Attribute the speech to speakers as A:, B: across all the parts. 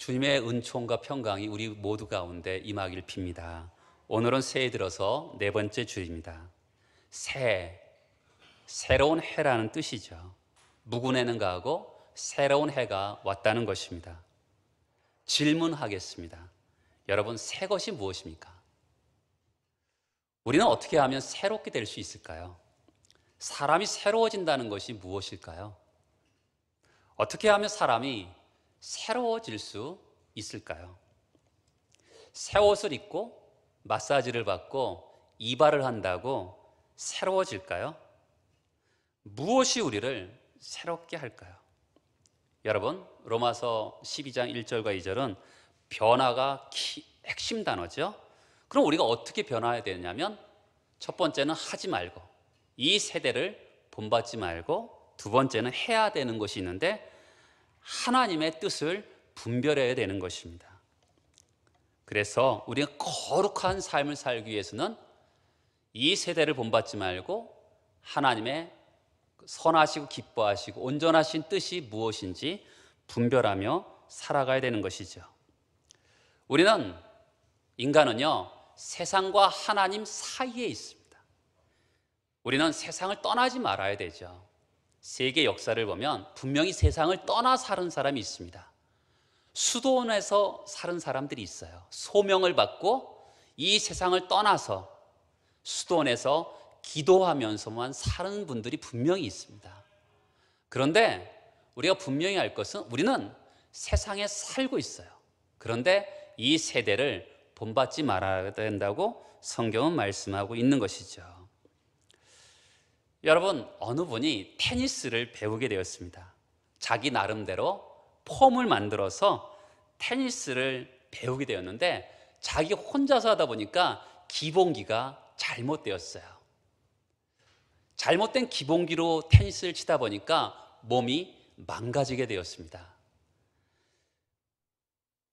A: 주님의 은총과 평강이 우리 모두 가운데 임하길 빕니다. 오늘은 새해 들어서 네 번째 주일입니다. 새로운 해라는 뜻이죠. 묵은해는 가고 새로운 해가 왔다는 것입니다. 질문하겠습니다. 여러분, 새 것이 무엇입니까? 우리는 어떻게 하면 새롭게 될 수 있을까요? 사람이 새로워진다는 것이 무엇일까요? 어떻게 하면 사람이 새로워질 수 있을까요? 새 옷을 입고 마사지를 받고 이발을 한다고 새로워질까요? 무엇이 우리를 새롭게 할까요? 여러분, 로마서 12장 1절과 2절은 변화가 핵심 단어죠. 그럼 우리가 어떻게 변화해야 되냐면 첫 번째는 하지 말고, 이 세대를 본받지 말고, 두 번째는 해야 되는 것이 있는데 하나님의 뜻을 분별해야 되는 것입니다. 그래서 우리가 거룩한 삶을 살기 위해서는 이 세대를 본받지 말고 하나님의 선하시고 기뻐하시고 온전하신 뜻이 무엇인지 분별하며 살아가야 되는 것이죠. 인간은요, 세상과 하나님 사이에 있습니다. 우리는 세상을 떠나지 말아야 되죠. 세계 역사를 보면 분명히 세상을 떠나 사는 사람이 있습니다. 수도원에서 사는 사람들이 있어요. 소명을 받고 이 세상을 떠나서 수도원에서 기도하면서만 사는 분들이 분명히 있습니다. 그런데 우리가 분명히 알 것은 우리는 세상에 살고 있어요. 그런데 이 세대를 본받지 말아야 된다고 성경은 말씀하고 있는 것이죠. 여러분, 어느 분이 테니스를 배우게 되었습니다. 자기 나름대로 폼을 만들어서 테니스를 배우게 되었는데 자기 혼자서 하다 보니까 기본기가 잘못되었어요. 잘못된 기본기로 테니스를 치다 보니까 몸이 망가지게 되었습니다.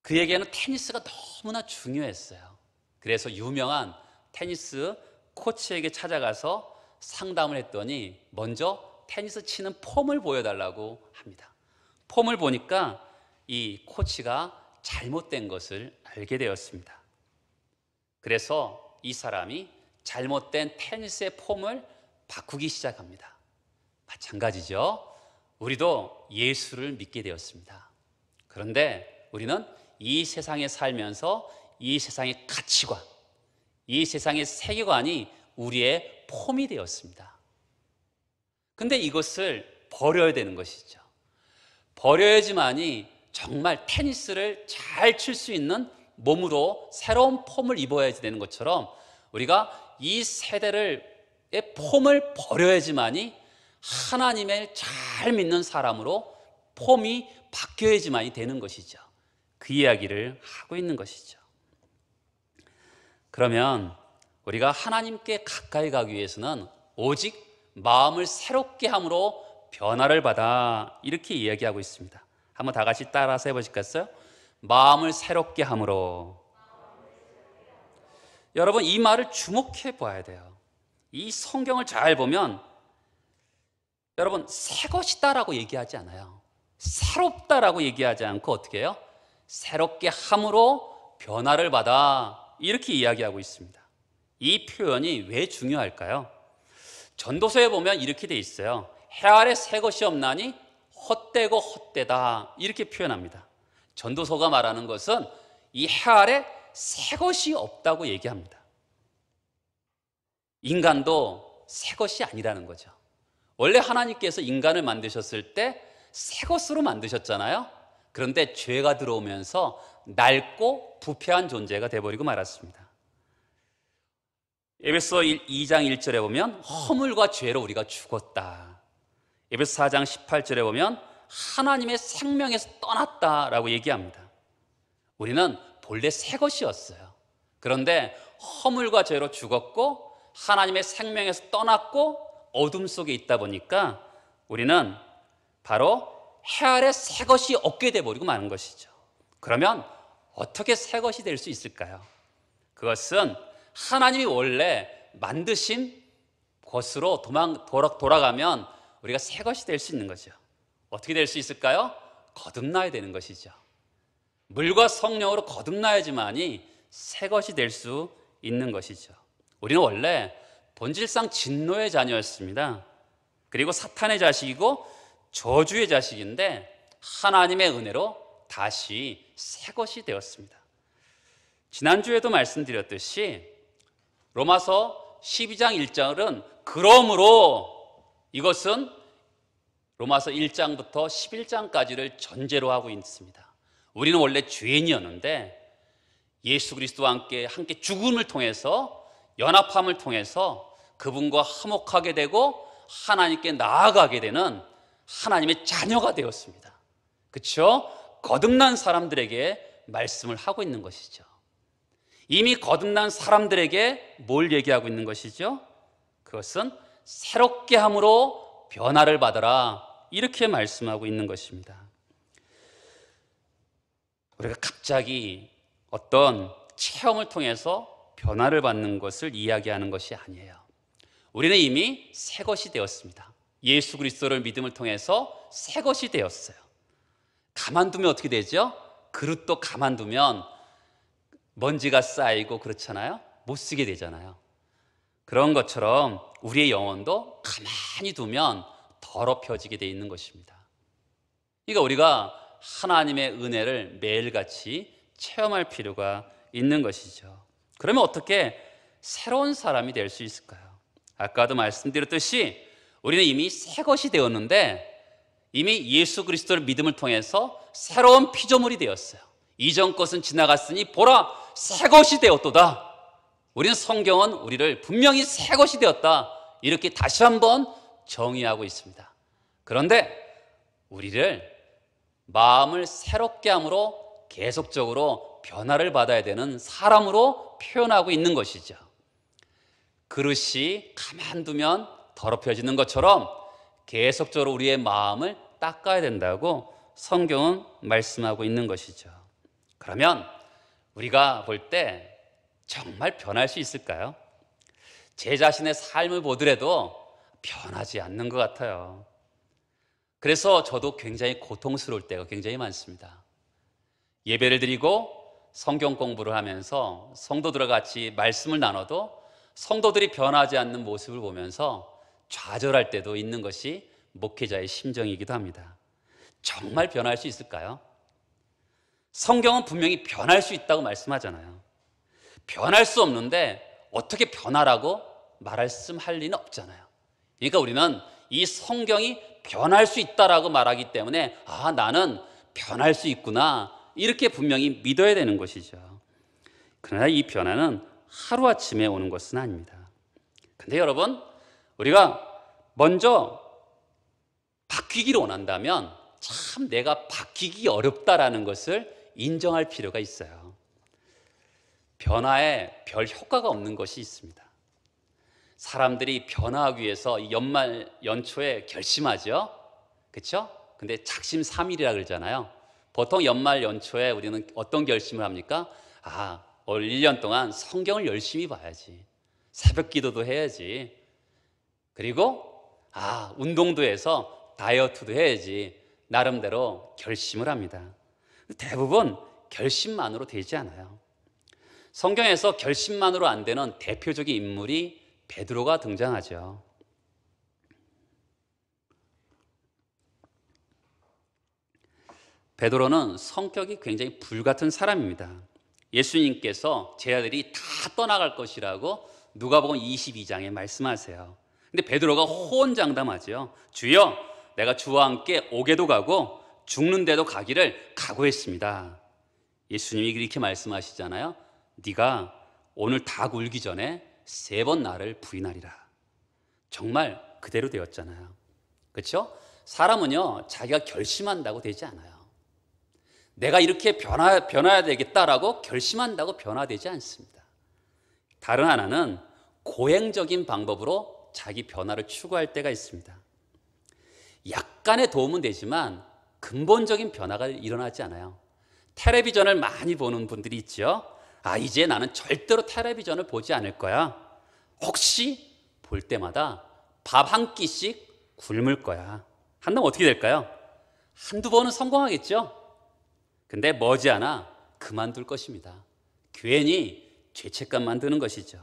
A: 그에게는 테니스가 너무나 중요했어요. 그래서 유명한 테니스 코치에게 찾아가서 상담을 했더니 먼저 테니스 치는 폼을 보여달라고 합니다. 폼을 보니까 이 코치가 잘못된 것을 알게 되었습니다. 그래서 이 사람이 잘못된 테니스의 폼을 바꾸기 시작합니다. 마찬가지죠. 우리도 예수를 믿게 되었습니다. 그런데 우리는 이 세상에 살면서 이 세상의 가치관, 이 세상의 세계관이 우리의 폼이 되었습니다. 근데 이것을 버려야 되는 것이죠. 버려야지만이 정말 테니스를 잘 칠 수 있는 몸으로 새로운 폼을 입어야지 되는 것처럼 우리가 이 세대의 폼을 버려야지만이 하나님을 잘 믿는 사람으로 폼이 바뀌어야지만이 되는 것이죠. 그 이야기를 하고 있는 것이죠. 그러면 우리가 하나님께 가까이 가기 위해서는 오직 마음을 새롭게 함으로 변화를 받아, 이렇게 이야기하고 있습니다. 한번 다 같이 따라서 해보실까요? 마음을 새롭게 함으로. 여러분, 이 말을 주목해 봐야 돼요. 이 성경을 잘 보면 여러분, 새 것이다라고 얘기하지 않아요. 새롭다라고 얘기하지 않고 어떻게 해요? 새롭게 함으로 변화를 받아, 이렇게 이야기하고 있습니다. 이 표현이 왜 중요할까요? 전도서에 보면 이렇게 돼 있어요. 해 아래 새 것이 없나니 헛되고 헛되다, 이렇게 표현합니다. 전도서가 말하는 것은 이 해 아래 새 것이 없다고 얘기합니다. 인간도 새 것이 아니라는 거죠. 원래 하나님께서 인간을 만드셨을 때 새 것으로 만드셨잖아요. 그런데 죄가 들어오면서 낡고 부패한 존재가 되어버리고 말았습니다. 에베소 2장 1절에 보면 허물과 죄로 우리가 죽었다. 에베소 4장 18절에 보면 하나님의 생명에서 떠났다라고 얘기합니다. 우리는 본래 새 것이었어요. 그런데 허물과 죄로 죽었고 하나님의 생명에서 떠났고 어둠 속에 있다 보니까 우리는 바로 해 아래 새 것이 없게 돼버리고 마는 것이죠. 그러면 어떻게 새 것이 될 수 있을까요? 그것은 하나님이 원래 만드신 것으로 돌아가면 우리가 새 것이 될 수 있는 거죠. 어떻게 될 수 있을까요? 거듭나야 되는 것이죠. 물과 성령으로 거듭나야지만이 새 것이 될 수 있는 것이죠. 우리는 원래 본질상 진노의 자녀였습니다. 그리고 사탄의 자식이고 저주의 자식인데 하나님의 은혜로 다시 새 것이 되었습니다. 지난주에도 말씀드렸듯이 로마서 12장 1절은 그러므로, 이것은 로마서 1장부터 11장까지를 전제로 하고 있습니다. 우리는 원래 죄인이었는데 예수 그리스도와 함께 죽음을 통해서, 연합함을 통해서 그분과 화목하게 되고 하나님께 나아가게 되는 하나님의 자녀가 되었습니다. 그렇죠? 거듭난 사람들에게 말씀을 하고 있는 것이죠. 이미 거듭난 사람들에게 뭘 얘기하고 있는 것이죠? 그것은 새롭게 함으로 변화를 받아라, 이렇게 말씀하고 있는 것입니다. 우리가 갑자기 어떤 체험을 통해서 변화를 받는 것을 이야기하는 것이 아니에요. 우리는 이미 새 것이 되었습니다. 예수 그리스도를 믿음을 통해서 새 것이 되었어요. 가만두면 어떻게 되죠? 그릇도 가만두면 먼지가 쌓이고 그렇잖아요. 못 쓰게 되잖아요. 그런 것처럼 우리의 영혼도 가만히 두면 더럽혀지게 돼 있는 것입니다. 그러니까 우리가 하나님의 은혜를 매일같이 체험할 필요가 있는 것이죠. 그러면 어떻게 새로운 사람이 될 수 있을까요? 아까도 말씀드렸듯이 우리는 이미 새 것이 되었는데 이미 예수 그리스도를 믿음을 통해서 새로운 피조물이 되었어요. 이전 것은 지나갔으니 보라, 새 것이 되었도다. 우리는 성경은 우리를 분명히 새 것이 되었다, 이렇게 다시 한번 정의하고 있습니다. 그런데 우리를 마음을 새롭게 함으로 계속적으로 변화를 받아야 되는 사람으로 표현하고 있는 것이죠. 그릇이 가만두면 더럽혀지는 것처럼 계속적으로 우리의 마음을 닦아야 된다고 성경은 말씀하고 있는 것이죠. 그러면 우리가 볼 때 정말 변할 수 있을까요? 제 자신의 삶을 보더라도 변하지 않는 것 같아요. 그래서 저도 굉장히 고통스러울 때가 굉장히 많습니다. 예배를 드리고 성경 공부를 하면서 성도들과 같이 말씀을 나눠도 성도들이 변하지 않는 모습을 보면서 좌절할 때도 있는 것이 목회자의 심정이기도 합니다. 정말 변할 수 있을까요? 성경은 분명히 변할 수 있다고 말씀하잖아요. 변할 수 없는데 어떻게 변하라고 말씀할 리는 없잖아요. 그러니까 우리는 이 성경이 변할 수 있다라고 말하기 때문에 나는 변할 수 있구나, 이렇게 분명히 믿어야 되는 것이죠. 그러나 이 변화는 하루아침에 오는 것은 아닙니다. 근데 여러분, 우리가 먼저 바뀌기를 원한다면 참 내가 바뀌기 어렵다라는 것을 인정할 필요가 있어요. 변화에 별 효과가 없는 것이 있습니다. 사람들이 변화하기 위해서 연말 연초에 결심하죠. 그렇죠? 근데 작심삼일이라 그러잖아요. 보통 연말 연초에 우리는 어떤 결심을 합니까? 올 1년 동안 성경을 열심히 봐야지, 새벽 기도도 해야지, 그리고 운동도 해서 다이어트도 해야지, 나름대로 결심을 합니다. 대부분 결심만으로 되지 않아요. 성경에서 결심만으로 안 되는 대표적인 인물이 베드로가 등장하죠. 베드로는 성격이 굉장히 불같은 사람입니다. 예수님께서 제 아들이 다 떠나갈 것이라고 누가복음 22장에 말씀하세요. 근데 베드로가 호언장담하죠. 주여, 내가 주와 함께 오게도 가고 죽는데도 가기를 각오했습니다. 예수님이 이렇게 말씀하시잖아요. 네가 오늘 닭 울기 전에 3번 나를 부인하리라. 정말 그대로 되었잖아요. 그렇죠? 사람은요, 자기가 결심한다고 되지 않아요. 내가 이렇게 변화해야 되겠다라고 결심한다고 변화되지 않습니다. 다른 하나는 고행적인 방법으로 자기 변화를 추구할 때가 있습니다. 약간의 도움은 되지만 근본적인 변화가 일어나지 않아요. 텔레비전을 많이 보는 분들이 있죠. 이제 나는 절대로 텔레비전을 보지 않을 거야. 혹시 볼 때마다 밥 한 끼씩 굶을 거야. 한다면 어떻게 될까요? 한두 번은 성공하겠죠? 근데 머지않아 그만둘 것입니다. 괜히 죄책감만 드는 것이죠.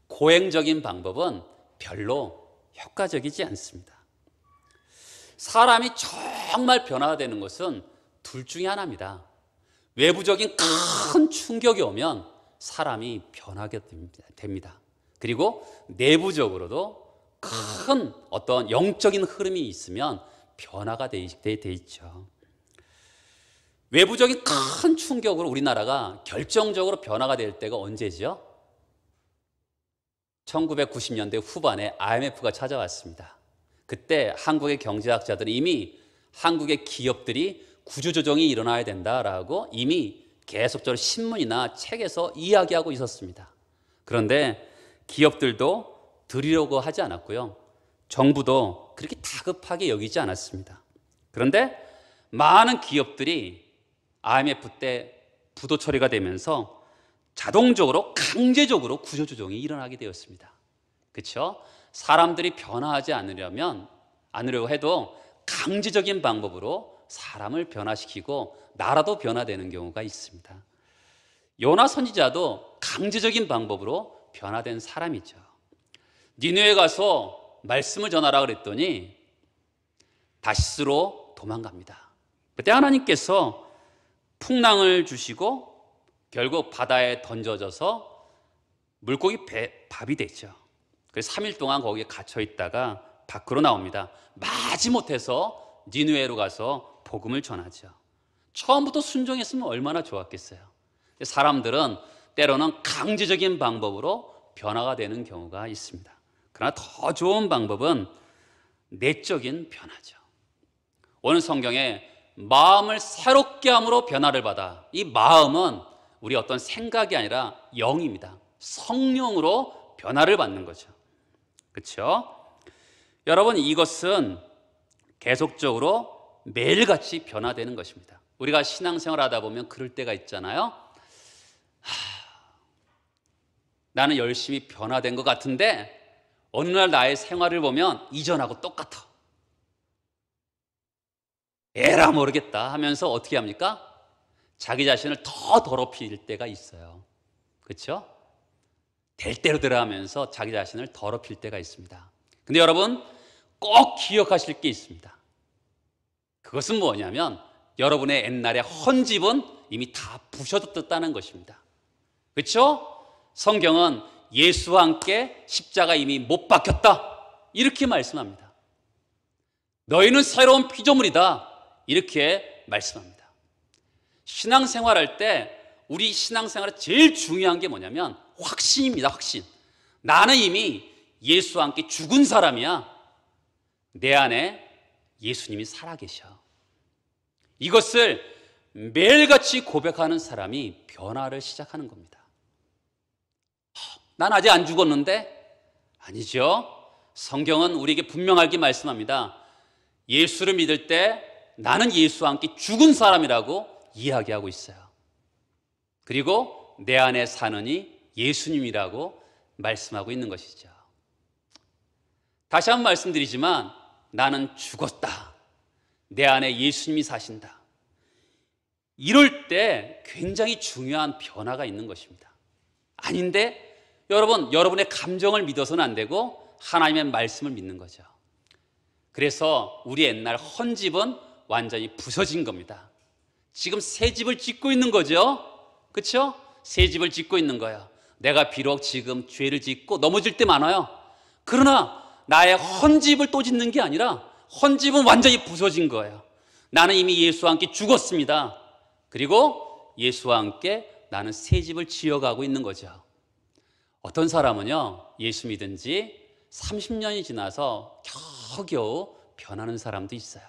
A: 고행적인 방법은 별로 효과적이지 않습니다. 사람이 정말 변화되는 것은 둘 중에 하나입니다. 외부적인 큰 충격이 오면 사람이 변하게 됩니다. 그리고 내부적으로도 큰 어떤 영적인 흐름이 있으면 변화가 돼 있죠. 외부적인 큰 충격으로 우리나라가 결정적으로 변화가 될 때가 언제죠? 1990년대 후반에 IMF가 찾아왔습니다. 그때 한국의 경제학자들은 이미 한국의 기업들이 구조조정이 일어나야 된다라고 이미 계속적으로 신문이나 책에서 이야기하고 있었습니다. 그런데 기업들도 들으려고 하지 않았고요. 정부도 그렇게 다급하게 여기지 않았습니다. 그런데 많은 기업들이 IMF 때 부도 처리가 되면서 자동적으로 강제적으로 구조조정이 일어나게 되었습니다. 그렇죠? 사람들이 변화하지 않으려고 해도 강제적인 방법으로 사람을 변화시키고 나라도 변화되는 경우가 있습니다. 요나 선지자도 강제적인 방법으로 변화된 사람이죠. 니느웨에 가서 말씀을 전하라 그랬더니 다시스로 도망갑니다. 그때 하나님께서 풍랑을 주시고 결국 바다에 던져져서 물고기 밥이 되죠. 그래서 3일 동안 거기에 갇혀 있다가 밖으로 나옵니다. 마지못해서 니느웨로 가서 복음을 전하죠. 처음부터 순종했으면 얼마나 좋았겠어요. 사람들은 때로는 강제적인 방법으로 변화가 되는 경우가 있습니다. 그러나 더 좋은 방법은 내적인 변화죠. 오늘 성경에 마음을 새롭게 함으로 변화를 받아. 이 마음은 우리 어떤 생각이 아니라 영입니다. 성령으로 변화를 받는 거죠. 그렇죠? 여러분, 이것은 계속적으로 매일같이 변화되는 것입니다. 우리가 신앙생활 하다 보면 그럴 때가 있잖아요. 나는 열심히 변화된 것 같은데 어느 날 나의 생활을 보면 이전하고 똑같아. 에라 모르겠다 하면서 어떻게 합니까? 자기 자신을 더 더럽힐 때가 있어요. 그렇죠? 될 대로 되라 하면서 자기 자신을 더럽힐 때가 있습니다. 근데 여러분 꼭 기억하실 게 있습니다. 그것은 뭐냐면 여러분의 옛날의 헌집은 이미 다 부셔졌다는 것입니다. 그렇죠? 성경은 예수와 함께 십자가 이미 못 박혔다 이렇게 말씀합니다. 너희는 새로운 피조물이다 이렇게 말씀합니다. 신앙생활할 때 우리 신앙생활에 제일 중요한 게 뭐냐면 확신입니다. 확신. 나는 이미 예수와 함께 죽은 사람이야. 내 안에 예수님이 살아계셔. 이것을 매일같이 고백하는 사람이 변화를 시작하는 겁니다. 난 아직 안 죽었는데? 아니죠. 성경은 우리에게 분명하게 말씀합니다. 예수를 믿을 때 나는 예수와 함께 죽은 사람이라고 이야기하고 있어요. 그리고 내 안에 사느니 예수님이라고 말씀하고 있는 것이죠. 다시 한번 말씀드리지만 나는 죽었다. 내 안에 예수님이 사신다. 이럴 때 굉장히 중요한 변화가 있는 것입니다. 아닌데 여러분, 여러분의 감정을 믿어서는 안 되고 하나님의 말씀을 믿는 거죠. 그래서 우리 옛날 헌집은 완전히 부서진 겁니다. 지금 새 집을 짓고 있는 거죠. 그렇죠? 새 집을 짓고 있는 거예요. 내가 비록 지금 죄를 짓고 넘어질 때 많아요. 그러나 나의 헌집을 또 짓는 게 아니라 헌집은 완전히 부서진 거예요. 나는 이미 예수와 함께 죽었습니다. 그리고 예수와 함께 나는 새 집을 지어가고 있는 거죠. 어떤 사람은요, 예수 믿은 지 30년이 지나서 겨우겨우 변하는 사람도 있어요.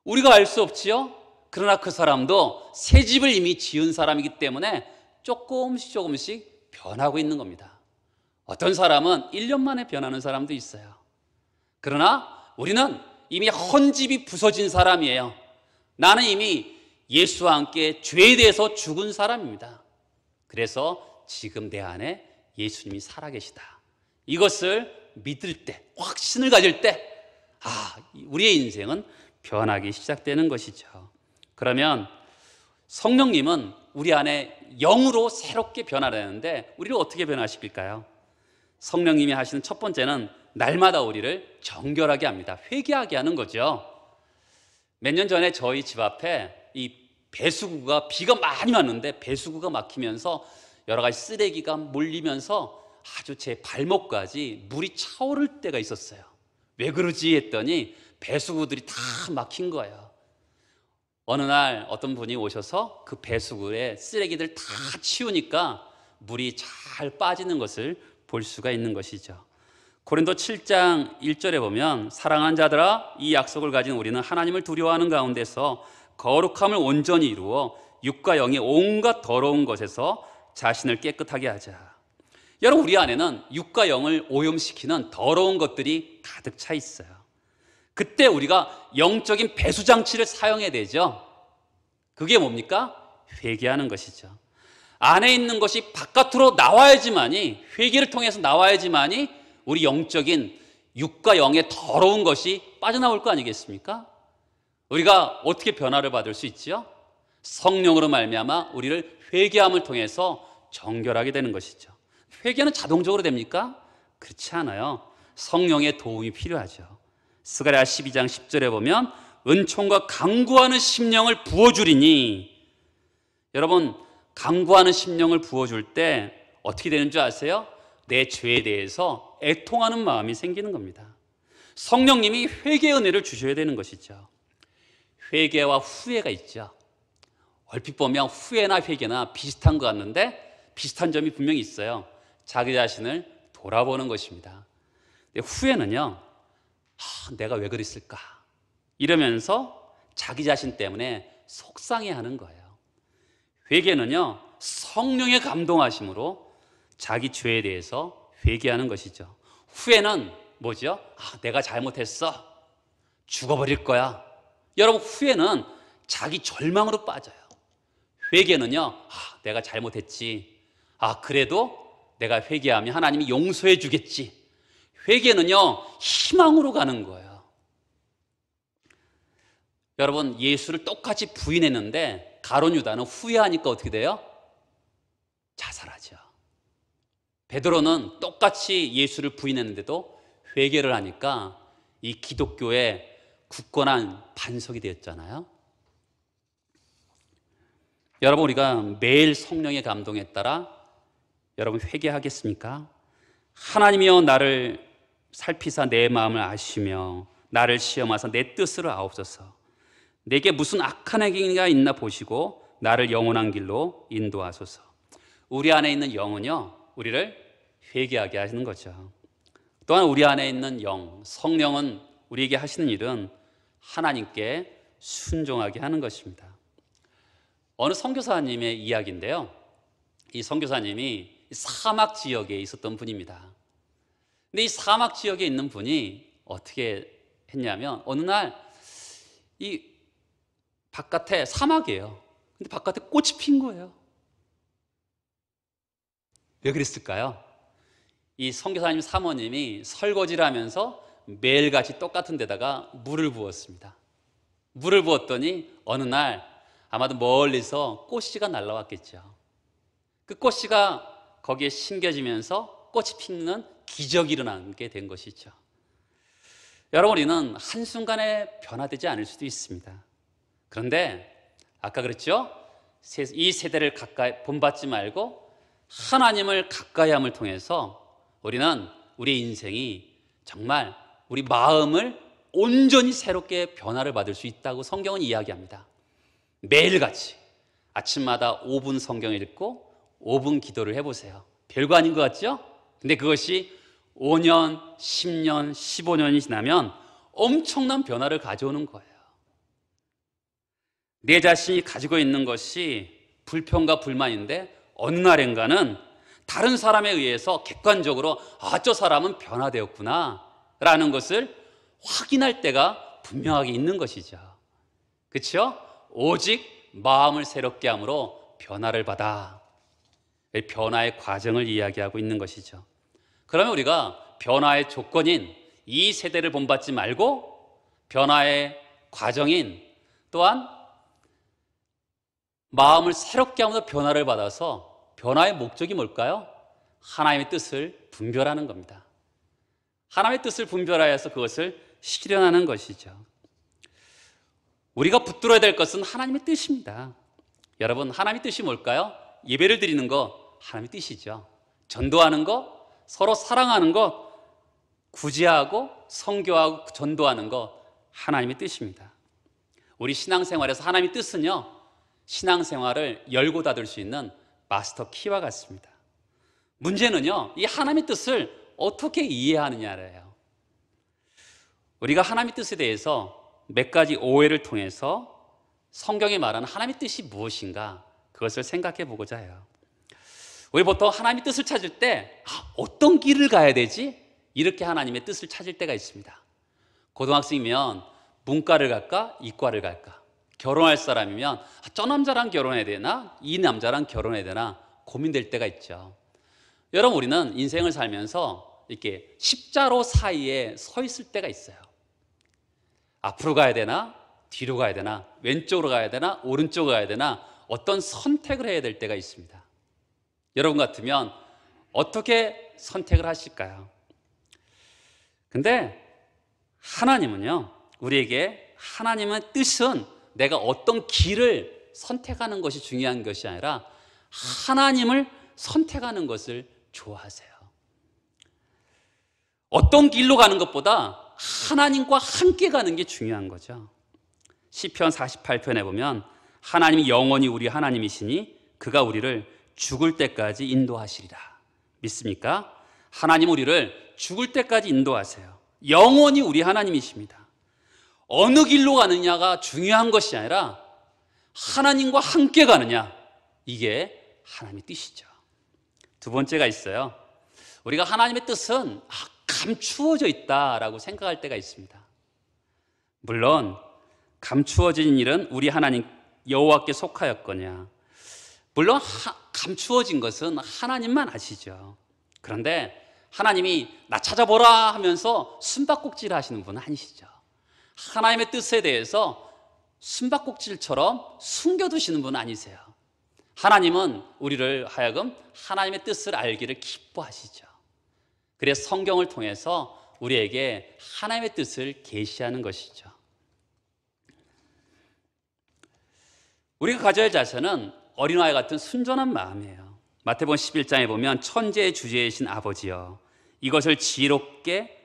A: 우리가 알 수 없지요? 그러나 그 사람도 새 집을 이미 지은 사람이기 때문에 조금씩 변하고 있는 겁니다. 어떤 사람은 1년 만에 변하는 사람도 있어요. 그러나 우리는 이미 헌집이 부서진 사람이에요. 나는 이미 예수와 함께 죄에 대해서 죽은 사람입니다. 그래서 지금 내 안에 예수님이 살아계시다. 이것을 믿을 때, 확신을 가질 때, 우리의 인생은 변하기 시작되는 것이죠. 그러면 성령님은 우리 안에 영으로 새롭게 변화되는데 우리를 어떻게 변화시킬까요? 성령님이 하시는 첫 번째는 날마다 우리를 정결하게 합니다. 회개하게 하는 거죠. 몇 년 전에 저희 집 앞에 이 배수구가, 비가 많이 왔는데 배수구가 막히면서 여러 가지 쓰레기가 몰리면서 아주 제 발목까지 물이 차오를 때가 있었어요. 왜 그러지 했더니 배수구들이 다 막힌 거예요. 어느 날 어떤 분이 오셔서 그 배수구에 쓰레기들 다 치우니까 물이 잘 빠지는 것을 볼 수가 있는 것이죠. 고린도 7장 1절에 보면 사랑하는 자들아 이 약속을 가진 우리는 하나님을 두려워하는 가운데서 거룩함을 온전히 이루어 육과 영의 온갖 더러운 것에서 자신을 깨끗하게 하자. 여러분, 우리 안에는 육과 영을 오염시키는 더러운 것들이 가득 차 있어요. 그때 우리가 영적인 배수장치를 사용해야 되죠. 그게 뭡니까? 회개하는 것이죠. 안에 있는 것이 바깥으로 나와야지만이, 회개를 통해서 나와야지만이 우리 영적인 육과 영의 더러운 것이 빠져나올 거 아니겠습니까? 우리가 어떻게 변화를 받을 수 있지요? 성령으로 말미암아 우리를 회개함을 통해서 정결하게 되는 것이죠. 회개는 자동적으로 됩니까? 그렇지 않아요. 성령의 도움이 필요하죠. 스가랴 12장 10절에 보면 은총과 강구하는 심령을 부어주리니, 여러분, 강구하는 심령을 부어줄 때 어떻게 되는 줄 아세요? 내 죄에 대해서 애통하는 마음이 생기는 겁니다. 성령님이 회개의 은혜를 주셔야 되는 것이죠. 회개와 후회가 있죠. 얼핏 보면 후회나 회개나 비슷한 것 같는데 비슷한 점이 분명히 있어요. 자기 자신을 돌아보는 것입니다. 근데 후회는요, 내가 왜 그랬을까? 이러면서 자기 자신 때문에 속상해하는 거예요. 회개는요, 성령의 감동하심으로 자기 죄에 대해서 회개하는 것이죠. 후회는 뭐죠? 내가 잘못했어. 죽어버릴 거야. 여러분, 후회는 자기 절망으로 빠져요. 회개는요, 내가 잘못했지. 그래도 내가 회개하면 하나님이 용서해 주겠지. 회개는요, 희망으로 가는 거예요. 여러분, 예수를 똑같이 부인했는데 가룟 유다는 후회하니까 어떻게 돼요? 자살하죠. 베드로는 똑같이 예수를 부인했는데도 회개를 하니까 이 기독교의 굳건한 반석이 되었잖아요. 여러분, 우리가 매일 성령의 감동에 따라 여러분 회개하겠습니까? 하나님이여 나를 살피사 내 마음을 아시며 나를 시험하사 내 뜻을 아옵소서. 내게 무슨 악한 행위가 있나 보시고 나를 영원한 길로 인도하소서. 우리 안에 있는 영은요, 우리를 회개하게 하시는 거죠. 또한 우리 안에 있는 영, 성령은 우리에게 하시는 일은 하나님께 순종하게 하는 것입니다. 어느 선교사님의 이야기인데요, 이 선교사님이 사막 지역에 있었던 분입니다. 근데 이 사막 지역에 있는 분이 어떻게 했냐면, 어느 날 이 바깥에 사막이에요. 근데 바깥에 꽃이 핀 거예요. 왜 그랬을까요? 이 선교사님 사모님이 설거지를 하면서 매일같이 똑같은 데다가 물을 부었습니다. 물을 부었더니 어느 날 아마도 멀리서 꽃씨가 날아왔겠죠. 그 꽃씨가 거기에 심겨지면서 꽃이 피는 기적이 일어나게 된 것이죠. 여러분, 우리는 한순간에 변화되지 않을 수도 있습니다. 그런데 아까 그랬죠? 이 세대를 가까이 본받지 말고 하나님을 가까이 함을 통해서 우리는 우리의 인생이 정말 우리 마음을 온전히 새롭게 변화를 받을 수 있다고 성경은 이야기합니다. 매일같이 아침마다 5분 성경 읽고 5분 기도를 해보세요. 별거 아닌 것 같죠? 근데 그것이 5년, 10년, 15년이 지나면 엄청난 변화를 가져오는 거예요. 내 자신이 가지고 있는 것이 불평과 불만인데 어느 날인가는 다른 사람에 의해서 객관적으로 저 사람은 변화되었구나 라는 것을 확인할 때가 분명하게 있는 것이죠. 그렇죠? 오직 마음을 새롭게 함으로 변화를 받아. 변화의 과정을 이야기하고 있는 것이죠. 그러면 우리가 변화의 조건인 이 세대를 본받지 말고 변화의 과정인 또한 마음을 새롭게 하면서 변화를 받아서 변화의 목적이 뭘까요? 하나님의 뜻을 분별하는 겁니다. 하나님의 뜻을 분별하여서 그것을 실현하는 것이죠. 우리가 붙들어야 될 것은 하나님의 뜻입니다. 여러분, 하나님의 뜻이 뭘까요? 예배를 드리는 거 하나님의 뜻이죠. 전도하는 거, 서로 사랑하는 거, 구제하고 선교하고 전도하는 거 하나님의 뜻입니다. 우리 신앙생활에서 하나님의 뜻은요, 신앙생활을 열고 닫을 수 있는 마스터 키와 같습니다. 문제는요, 이 하나님의 뜻을 어떻게 이해하느냐예요. 우리가 하나님의 뜻에 대해서 몇 가지 오해를 통해서 성경이 말하는 하나님의 뜻이 무엇인가, 그것을 생각해 보고자 해요. 우리 보통 하나님의 뜻을 찾을 때 어떤 길을 가야 되지? 이렇게 하나님의 뜻을 찾을 때가 있습니다. 고등학생이면 문과를 갈까? 이과를 갈까? 결혼할 사람이면 저 남자랑 결혼해야 되나? 이 남자랑 결혼해야 되나? 고민될 때가 있죠. 여러분, 우리는 인생을 살면서 이렇게 십자로 사이에 서 있을 때가 있어요. 앞으로 가야 되나? 뒤로 가야 되나? 왼쪽으로 가야 되나? 오른쪽으로 가야 되나? 어떤 선택을 해야 될 때가 있습니다. 여러분 같으면 어떻게 선택을 하실까요? 근데 하나님은요, 우리에게 하나님의 뜻은 내가 어떤 길을 선택하는 것이 중요한 것이 아니라 하나님을 선택하는 것을 좋아하세요. 어떤 길로 가는 것보다 하나님과 함께 가는 게 중요한 거죠. 시편 48편에 보면 하나님이 영원히 우리 하나님이시니 그가 우리를 죽을 때까지 인도하시리라. 믿습니까? 하나님 우리를 죽을 때까지 인도하세요. 영원히 우리 하나님이십니다. 어느 길로 가느냐가 중요한 것이 아니라 하나님과 함께 가느냐, 이게 하나님의 뜻이죠. 두 번째가 있어요. 우리가 하나님의 뜻은 감추어져 있다라고 생각할 때가 있습니다. 물론 감추어진 일은 우리 하나님 여호와께 속하였거냐. 물론 감추어진 것은 하나님만 아시죠. 그런데 하나님이 나 찾아보라 하면서 숨바꼭질 하시는 분은 아니시죠. 하나님의 뜻에 대해서 숨바꼭질처럼 숨겨두시는 분은 아니세요. 하나님은 우리를 하여금 하나님의 뜻을 알기를 기뻐하시죠. 그래서 성경을 통해서 우리에게 하나님의 뜻을 계시하는 것이죠. 우리가 가져야 할 자세는 어린아이 같은 순전한 마음이에요. 마태복음 11장에 보면 천재의 주제이신 아버지여 이것을 지혜롭게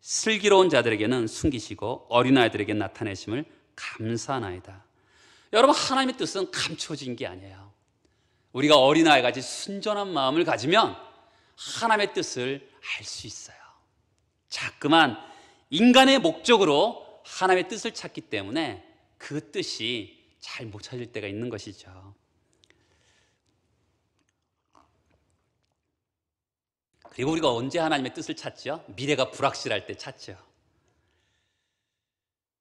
A: 슬기로운 자들에게는 숨기시고 어린아이들에게 나타내심을 감사하나이다. 여러분, 하나님의 뜻은 감춰진 게 아니에요. 우리가 어린아이같이 순전한 마음을 가지면 하나님의 뜻을 알 수 있어요. 자꾸만 인간의 목적으로 하나님의 뜻을 찾기 때문에 그 뜻이 잘 못 찾을 때가 있는 것이죠. 그리고 우리가 언제 하나님의 뜻을 찾죠? 미래가 불확실할 때 찾죠.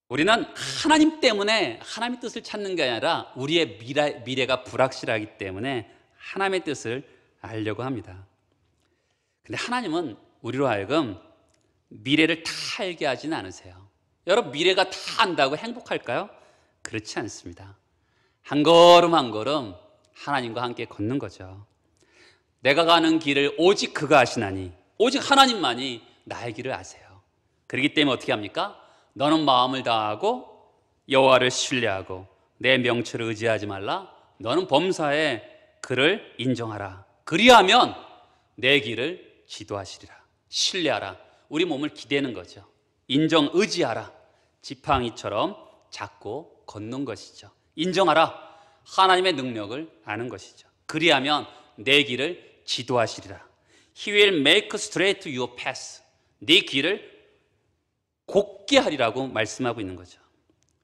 A: 우리는 하나님 때문에 하나님의 뜻을 찾는 게 아니라 우리의 미래가 불확실하기 때문에 하나님의 뜻을 알려고 합니다. 근데 하나님은 우리로 하여금 미래를 다 알게 하지는 않으세요. 여러분, 미래가 다 안다고 행복할까요? 그렇지 않습니다. 한 걸음 한 걸음 하나님과 함께 걷는 거죠. 내가 가는 길을 오직 그가 아시나니, 오직 하나님만이 나의 길을 아세요. 그렇기 때문에 어떻게 합니까? 너는 마음을 다하고 여호와를 신뢰하고 내 명철을 의지하지 말라. 너는 범사에 그를 인정하라. 그리하면 내 길을 지도하시리라. 신뢰하라. 우리 몸을 기대는 거죠. 인정, 의지하라. 지팡이처럼 잡고 걷는 것이죠. 인정하라. 하나님의 능력을 아는 것이죠. 그리하면 내 길을 지도하시리라. He will make straight your path. 네 길을 곱게 하리라고 말씀하고 있는 거죠.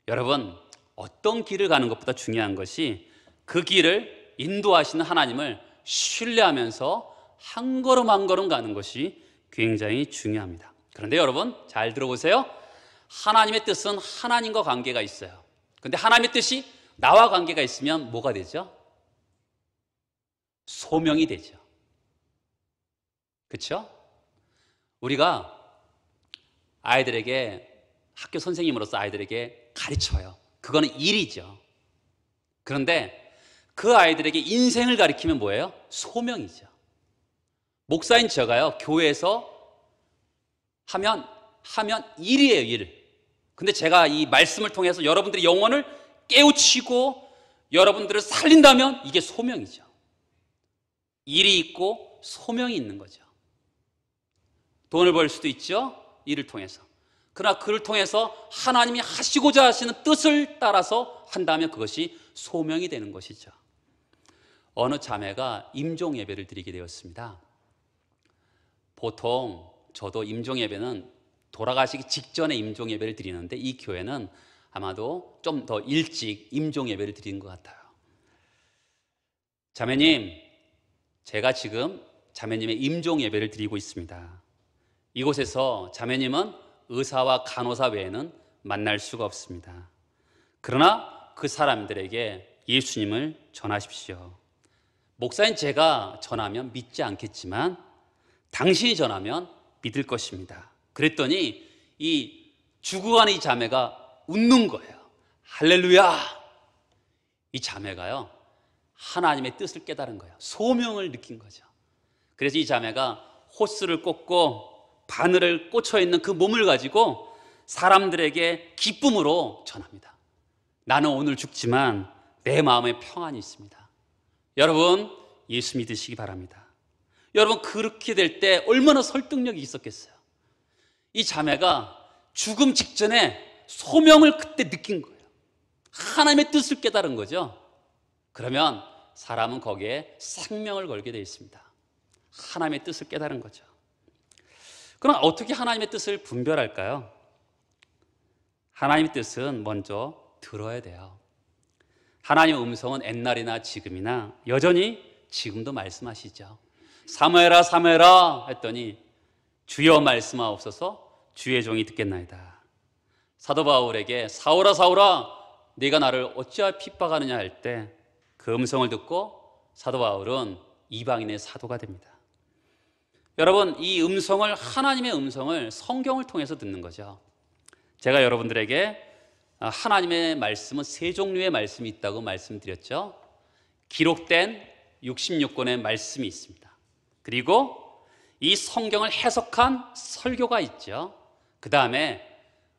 A: 여러분, 어떤 길을 가는 것보다 중요한 것이 그 길을 인도하시는 하나님을 신뢰하면서 한 걸음 한 걸음 가는 것이 굉장히 중요합니다. 그런데 여러분, 잘 들어보세요. 하나님의 뜻은 하나님과 관계가 있어요. 그런데 하나님의 뜻이 나와 관계가 있으면 뭐가 되죠? 소명이 되죠. 그렇죠? 우리가 아이들에게, 학교 선생님으로서 아이들에게 가르쳐요. 그거는 일이죠. 그런데 그 아이들에게 인생을 가리키면 뭐예요? 소명이죠. 목사인 제가요, 교회에서 하면 일이에요, 일. 근데 제가 이 말씀을 통해서 여러분들의 영혼을 깨우치고 여러분들을 살린다면 이게 소명이죠. 일이 있고 소명이 있는 거죠. 돈을 벌 수도 있죠, 일을 통해서. 그러나 그를 통해서 하나님이 하시고자 하시는 뜻을 따라서 한다면 그것이 소명이 되는 것이죠. 어느 자매가 임종 예배를 드리게 되었습니다. 보통 저도 임종 예배는 돌아가시기 직전에 임종 예배를 드리는데 이 교회는 아마도 좀 더 일찍 임종 예배를 드리는 것 같아요. 자매님, 제가 지금 자매님의 임종 예배를 드리고 있습니다. 이곳에서 자매님은 의사와 간호사 외에는 만날 수가 없습니다. 그러나 그 사람들에게 예수님을 전하십시오. 목사인 제가 전하면 믿지 않겠지만 당신이 전하면 믿을 것입니다. 그랬더니 이 죽어가는 이 자매가 웃는 거예요. 할렐루야! 이 자매가요, 하나님의 뜻을 깨달은 거예요. 소명을 느낀 거죠. 그래서 이 자매가 호스를 꽂고 바늘을 꽂혀 있는 그 몸을 가지고 사람들에게 기쁨으로 전합니다. 나는 오늘 죽지만 내 마음에 평안이 있습니다. 여러분, 예수 믿으시기 바랍니다. 여러분, 그렇게 될 때 얼마나 설득력이 있었겠어요. 이 자매가 죽음 직전에 소명을 그때 느낀 거예요. 하나님의 뜻을 깨달은 거죠. 그러면 사람은 거기에 생명을 걸게 되어 있습니다. 하나님의 뜻을 깨달은 거죠. 그럼 어떻게 하나님의 뜻을 분별할까요? 하나님의 뜻은 먼저 들어야 돼요. 하나님의 음성은 옛날이나 지금이나 여전히 지금도 말씀하시죠. 사무엘아 사무엘아 했더니 주여 말씀하옵소서, 주의 종이 듣겠나이다. 사도 바울에게 사울아 사울아 네가 나를 어찌하여 핍박하느냐 할 때 그 음성을 듣고 사도 바울은 이방인의 사도가 됩니다. 여러분, 이 음성을, 하나님의 음성을 성경을 통해서 듣는 거죠. 제가 여러분들에게 하나님의 말씀은 세 종류의 말씀이 있다고 말씀드렸죠. 기록된 66권의 말씀이 있습니다. 그리고 이 성경을 해석한 설교가 있죠. 그 다음에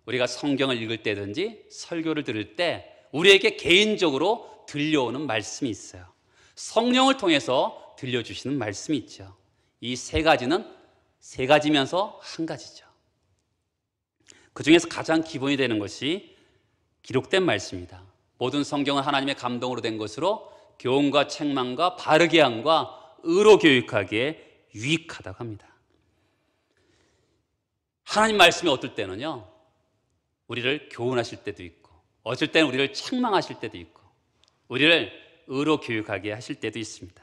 A: 우리가 성경을 읽을 때든지 설교를 들을 때 우리에게 개인적으로 들려오는 말씀이 있어요. 성령을 통해서 들려주시는 말씀이 있죠. 이 세 가지는 세 가지면서 한 가지죠. 그 중에서 가장 기본이 되는 것이 기록된 말씀입니다. 모든 성경은 하나님의 감동으로 된 것으로 교훈과 책망과 바르게 함과 의로 교육하기에 유익하다고 합니다. 하나님 말씀이 어떨 때는요, 우리를 교훈하실 때도 있고, 어쩔 때는 우리를 책망하실 때도 있고, 우리를 의로 교육하게 하실 때도 있습니다.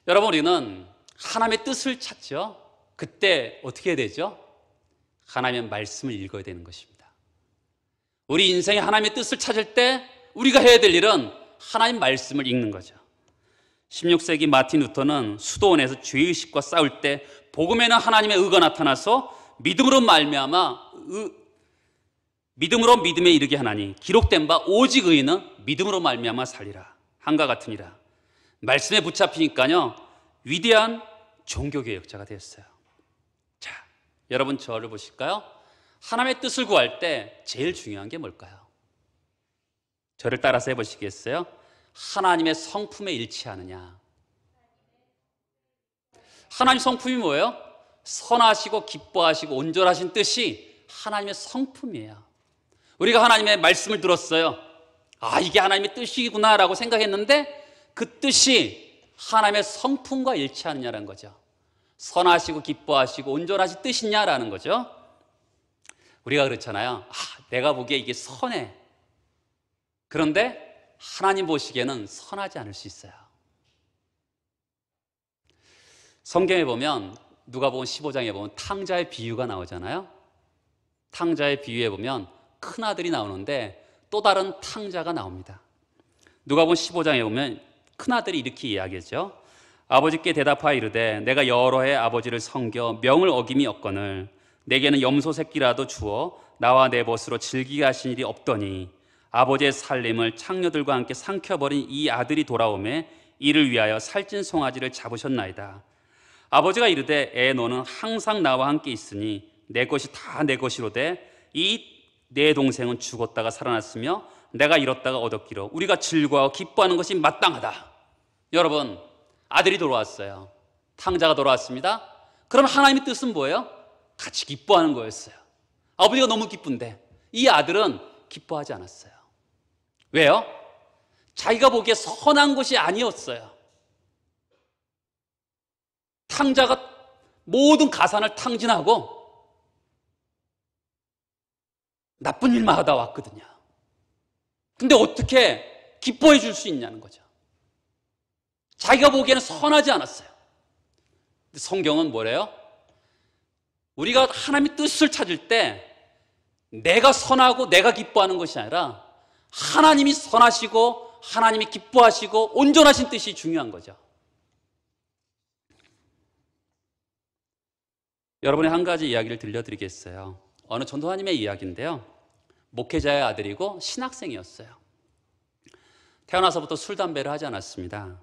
A: 여러분, 우리는 하나님의 뜻을 찾죠. 그때 어떻게 해야 되죠? 하나님의 말씀을 읽어야 되는 것입니다. 우리 인생에 하나님의 뜻을 찾을 때 우리가 해야 될 일은 하나님 말씀을 읽는 거죠. 16세기 마틴 루터는 수도원에서 죄의식과 싸울 때 복음에는 하나님의 의가 나타나서 믿음으로 말미암아 믿음으로 믿음에 이르게 하나니 기록된 바 오직 의인은 믿음으로 말미암아 살리라 한과 같으니라. 말씀에 붙잡히니까요, 위대한 종교개혁자가 되었어요. 자, 여러분 저를 보실까요? 하나님의 뜻을 구할 때 제일 중요한 게 뭘까요? 저를 따라서 해보시겠어요? 하나님의 성품에 일치하느냐. 하나님 성품이 뭐예요? 선하시고 기뻐하시고 온전하신 뜻이 하나님의 성품이에요. 우리가 하나님의 말씀을 들었어요. 아, 이게 하나님의 뜻이구나 라고 생각했는데 그 뜻이 하나님의 성품과 일치하느냐라는 거죠. 선하시고 기뻐하시고 온전하신 뜻이냐라는 거죠. 우리가 그렇잖아요. 아, 내가 보기에 이게 선해. 그런데 하나님 보시기에는 선하지 않을 수 있어요. 성경에 보면 누가복음 15장에 보면 탕자의 비유가 나오잖아요. 탕자의 비유에 보면 큰아들이 나오는데 또 다른 탕자가 나옵니다. 누가복음 15장에 보면 큰아들이 이렇게 이야기하죠. 아버지께 대답하여 이르되 내가 여러 해 아버지를 섬겨 명을 어김이 없거늘 내게는 염소 새끼라도 주어 나와 내 벗으로 즐기게 하신 일이 없더니 아버지의 살림을 창녀들과 함께 삼켜버린 이 아들이 돌아오매 이를 위하여 살찐 송아지를 잡으셨나이다. 아버지가 이르되 애 너는 항상 나와 함께 있으니 내 것이 다 내 것이로되 이 내 동생은 죽었다가 살아났으며 내가 잃었다가 얻었기로 우리가 즐거워 기뻐하는 것이 마땅하다. 여러분, 아들이 돌아왔어요. 탕자가 돌아왔습니다. 그럼 하나님의 뜻은 뭐예요? 같이 기뻐하는 거였어요. 아버지가 너무 기쁜데 이 아들은 기뻐하지 않았어요. 왜요? 자기가 보기에 선한 것이 아니었어요. 탕자가 모든 가산을 탕진하고 나쁜 일만 하다 왔거든요. 근데 어떻게 기뻐해 줄 수 있냐는 거죠. 자기가 보기에는 선하지 않았어요. 근데 성경은 뭐래요? 우리가 하나님의 뜻을 찾을 때 내가 선하고 내가 기뻐하는 것이 아니라 하나님이 선하시고 하나님이 기뻐하시고 온전하신 뜻이 중요한 거죠. 여러분의 한 가지 이야기를 들려드리겠어요. 어느 전도사님의 이야기인데요. 목회자의 아들이고 신학생이었어요. 태어나서부터 술, 담배를 하지 않았습니다.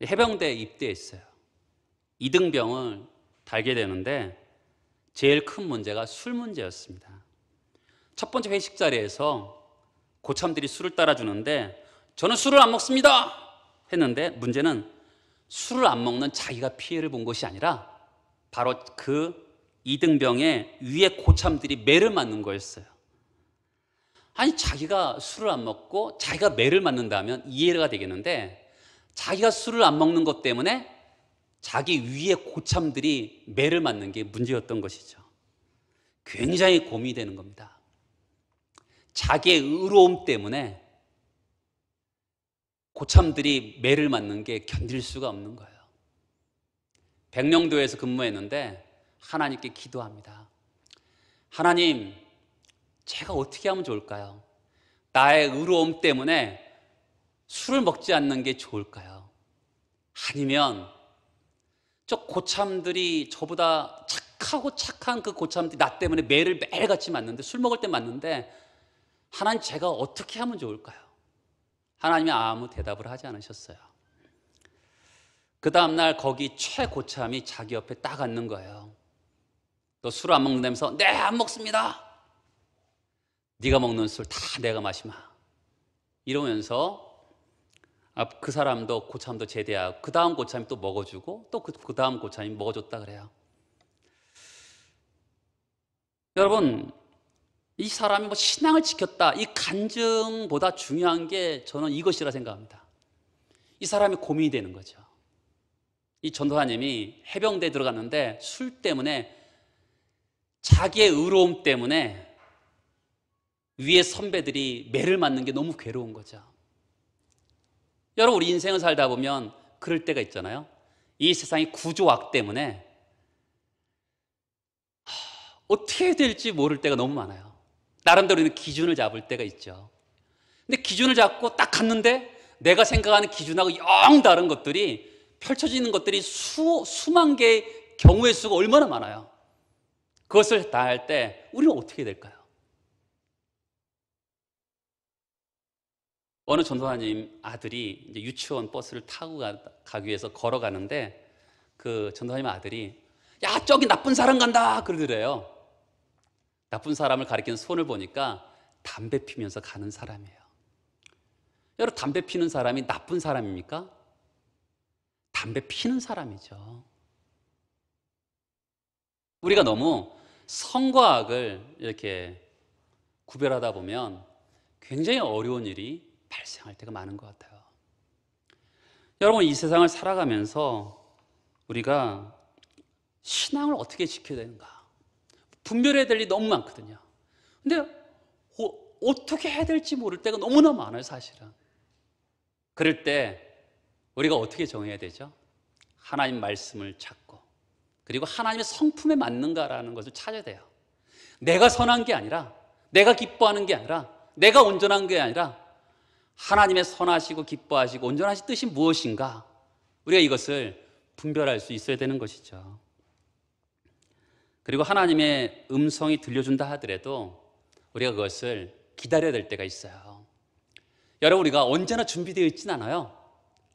A: 해병대에 입대했어요. 이등병을 달게 되는데 제일 큰 문제가 술 문제였습니다. 첫 번째 회식 자리에서 고참들이 술을 따라주는데 저는 술을 안 먹습니다 했는데 문제는 술을 안 먹는 자기가 피해를 본 것이 아니라 바로 그 이등병의 위에 고참들이 매를 맞는 거였어요. 아니, 자기가 술을 안 먹고 자기가 매를 맞는다면 이해가 되겠는데 자기가 술을 안 먹는 것 때문에 자기 위에 고참들이 매를 맞는 게 문제였던 것이죠. 굉장히 고민이 되는 겁니다. 자기의 의로움 때문에 고참들이 매를 맞는 게 견딜 수가 없는 거예요. 백령도에서 근무했는데 하나님께 기도합니다. 하나님, 제가 어떻게 하면 좋을까요? 나의 의로움 때문에 술을 먹지 않는 게 좋을까요? 아니면 저 고참들이 저보다 착하고 착한 그 고참들이 나 때문에 매를 매일같이 맞는데 술 먹을 때 맞는데 하나님, 제가 어떻게 하면 좋을까요? 하나님이 아무 대답을 하지 않으셨어요. 그 다음날 거기 최고참이 자기 옆에 딱 앉는 거예요. 너 술 안 먹는다면서? 네, 안 먹습니다. 네가 먹는 술 다 내가 마시마. 이러면서 그 사람도 고참도 제대하고 그 다음 고참이 또 먹어주고 또 그 다음 고참이 먹어줬다 그래요. 여러분, 이 사람이 뭐 신앙을 지켰다 이 간증보다 중요한 게 저는 이것이라 생각합니다. 이 사람이 고민이 되는 거죠. 이 전도사님이 해병대에 들어갔는데 술 때문에 자기의 의로움 때문에 위에 선배들이 매를 맞는 게 너무 괴로운 거죠. 여러분, 우리 인생을 살다 보면 그럴 때가 있잖아요. 이 세상의 구조악 때문에 어떻게 해야 될지 모를 때가 너무 많아요. 나름대로 있는 기준을 잡을 때가 있죠. 근데 기준을 잡고 딱 갔는데 내가 생각하는 기준하고 영 다른 것들이 펼쳐지는 것들이 수만 개의 경우의 수가 얼마나 많아요. 그것을 다 할 때 우리는 어떻게 될까요? 어느 전도사님 아들이 이제 유치원 버스를 타고 가기 위해서 걸어가는데 그 전도사님 아들이 야, 저기 나쁜 사람 간다 그러더래요. 나쁜 사람을 가리키는 손을 보니까 담배 피면서 가는 사람이에요. 여러분, 담배 피는 사람이 나쁜 사람입니까? 담배 피는 사람이죠. 우리가 너무 선과 악을 이렇게 구별하다 보면 굉장히 어려운 일이 발생할 때가 많은 것 같아요. 여러분, 이 세상을 살아가면서 우리가 신앙을 어떻게 지켜야 되는가? 분별해야 될 일이 너무 많거든요. 근데 어떻게 해야 될지 모를 때가 너무나 많아요, 사실은. 그럴 때 우리가 어떻게 정해야 되죠? 하나님 말씀을 찾고 그리고 하나님의 성품에 맞는가라는 것을 찾아야 돼요. 내가 선한 게 아니라 내가 기뻐하는 게 아니라 내가 온전한 게 아니라 하나님의 선하시고 기뻐하시고 온전하신 뜻이 무엇인가, 우리가 이것을 분별할 수 있어야 되는 것이죠. 그리고 하나님의 음성이 들려준다 하더라도 우리가 그것을 기다려야 될 때가 있어요. 여러분, 우리가 언제나 준비되어 있진 않아요.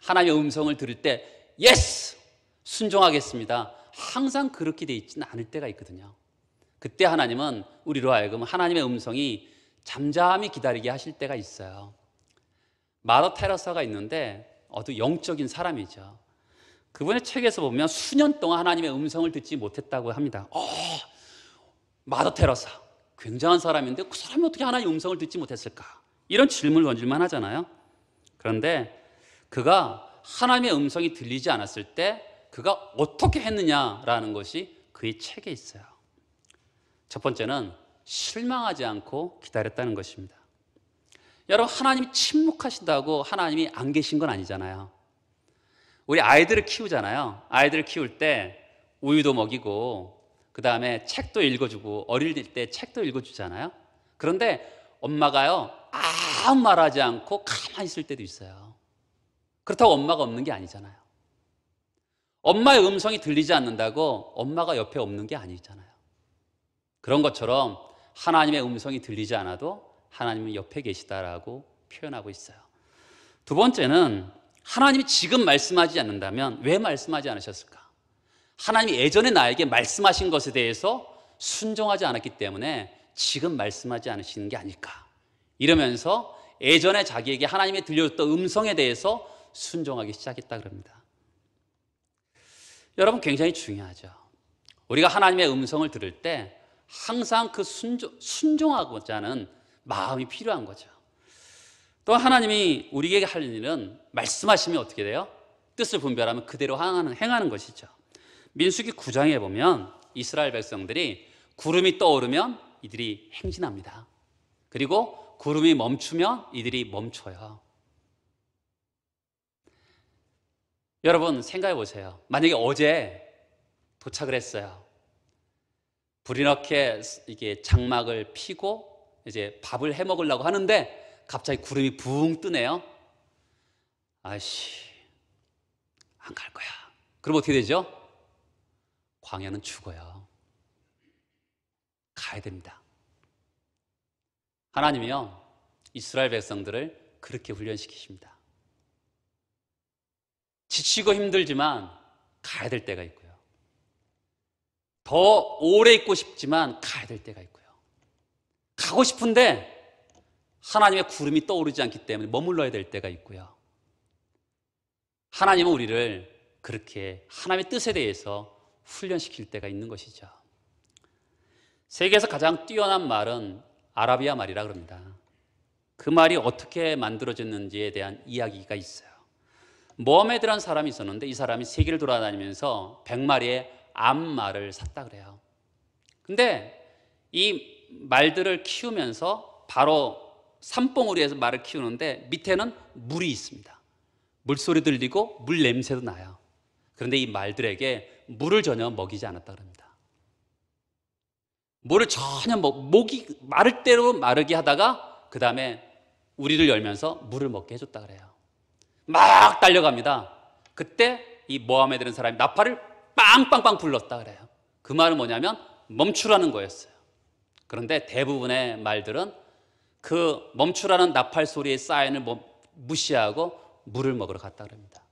A: 하나님의 음성을 들을 때 예스! 순종하겠습니다. 항상 그렇게 되어 있지는 않을 때가 있거든요. 그때 하나님은 우리로 하여금 하나님의 음성이 잠잠히 기다리게 하실 때가 있어요. 마더 테레사가 있는데 아주 영적인 사람이죠. 그분의 책에서 보면 수년 동안 하나님의 음성을 듣지 못했다고 합니다. 마더 테레사, 굉장한 사람인데 그 사람이 어떻게 하나님의 음성을 듣지 못했을까? 이런 질문을 던질만 하잖아요. 그런데 그가 하나님의 음성이 들리지 않았을 때 그가 어떻게 했느냐라는 것이 그의 책에 있어요. 첫 번째는 실망하지 않고 기다렸다는 것입니다. 여러분, 하나님이 침묵하신다고 하나님이 안 계신 건 아니잖아요. 우리 아이들을 키우잖아요. 아이들을 키울 때 우유도 먹이고 그 다음에 책도 읽어주고 어릴 때 책도 읽어주잖아요. 그런데 엄마가요, 아무 말하지 않고 가만히 있을 때도 있어요. 그렇다고 엄마가 없는 게 아니잖아요. 엄마의 음성이 들리지 않는다고 엄마가 옆에 없는 게 아니잖아요. 그런 것처럼 하나님의 음성이 들리지 않아도 하나님은 옆에 계시다라고 표현하고 있어요. 두 번째는 하나님이 지금 말씀하지 않는다면 왜 말씀하지 않으셨을까? 하나님이 예전에 나에게 말씀하신 것에 대해서 순종하지 않았기 때문에 지금 말씀하지 않으시는 게 아닐까? 이러면서 예전에 자기에게 하나님이 들려줬던 음성에 대해서 순종하기 시작했다 그럽니다. 여러분, 굉장히 중요하죠. 우리가 하나님의 음성을 들을 때 항상 그 순종하고자 하는 마음이 필요한 거죠. 또 하나님이 우리에게 할 일은 말씀하시면 어떻게 돼요? 뜻을 분별하면 그대로 행하는 것이죠. 민수기 9장에 보면 이스라엘 백성들이 구름이 떠오르면 이들이 행진합니다. 그리고 구름이 멈추면 이들이 멈춰요. 여러분, 생각해 보세요. 만약에 어제 도착을 했어요. 불이 넣게 이게 장막을 피고 이제 밥을 해 먹으려고 하는데 갑자기 구름이 붕 뜨네요. 아이씨, 안 갈 거야. 그럼 어떻게 되죠? 광야는 죽어요. 가야 됩니다. 하나님이요, 이스라엘 백성들을 그렇게 훈련시키십니다. 지치고 힘들지만 가야 될 때가 있고요. 더 오래 있고 싶지만 가야 될 때가 있고요. 가고 싶은데 하나님의 구름이 떠오르지 않기 때문에 머물러야 될 때가 있고요. 하나님은 우리를 그렇게 하나님의 뜻에 대해서 훈련시킬 때가 있는 것이죠. 세계에서 가장 뛰어난 말은 아라비아 말이라 그럽니다. 그 말이 어떻게 만들어졌는지에 대한 이야기가 있어요. 모하메드라는 사람이 있었는데 이 사람이 세계를 돌아다니면서 100마리의 암말을 샀다 그래요. 근데 이 말들을 키우면서 바로 산봉우리에서 말을 키우는데 밑에는 물이 있습니다. 물소리 들리고 물 냄새도 나요. 그런데 이 말들에게 물을 전혀 먹이지 않았다 그럽니다. 물을 전혀 목이 마를 대로 마르게 하다가 그 다음에 우리를 열면서 물을 먹게 해줬다 그래요. 막 달려갑니다. 그때 이 모하메드라는 사람이 나팔을 빵빵빵 불렀다 그래요. 그 말은 뭐냐면 멈추라는 거였어요. 그런데 대부분의 말들은 그 멈추라는 나팔 소리의 사인을 무시하고 물을 먹으러 갔다 그럽니다.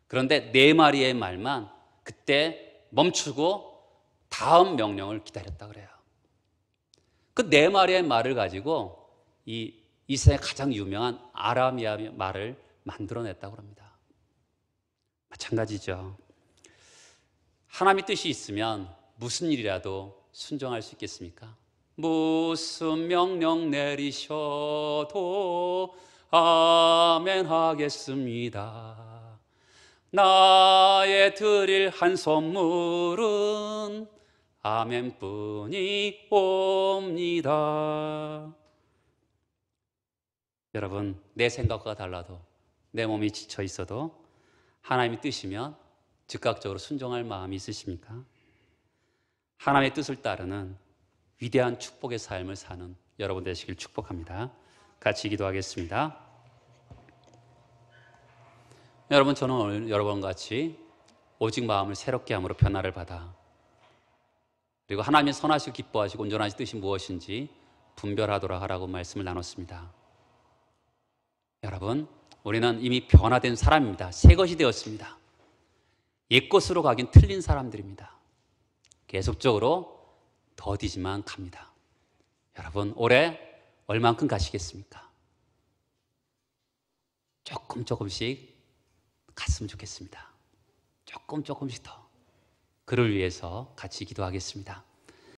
A: 그런데 4마리의 말만 그때 멈추고 다음 명령을 기다렸다 그래요. 그 4마리의 말을 가지고 이 세상에 가장 유명한 아라미아 말을 만들어냈다고 합니다. 마찬가지죠. 하나님의 뜻이 있으면 무슨 일이라도 순종할 수 있겠습니까? 무슨 명령 내리셔도 아멘 하겠습니다. 나의 드릴 한 선물은 아멘뿐이 옵니다. 여러분, 내 생각과 달라도 내 몸이 지쳐 있어도 하나님의 뜻이면 즉각적으로 순종할 마음이 있으십니까? 하나님의 뜻을 따르는 위대한 축복의 삶을 사는 여러분 되시길 축복합니다. 같이 기도하겠습니다. 여러분, 저는 오늘 여러분과 같이 오직 마음을 새롭게 함으로 변화를 받아 그리고 하나님의 선하시고 기뻐하시고 온전하신 뜻이 무엇인지 분별하도록 하라고 말씀을 나눴습니다. 여러분, 우리는 이미 변화된 사람입니다. 새 것이 되었습니다. 옛것으로 가긴 틀린 사람들입니다. 계속적으로 더디지만 갑니다. 여러분, 올해 얼만큼 가시겠습니까? 조금씩 갔으면 좋겠습니다. 조금씩 더. 그를 위해서 같이 기도하겠습니다.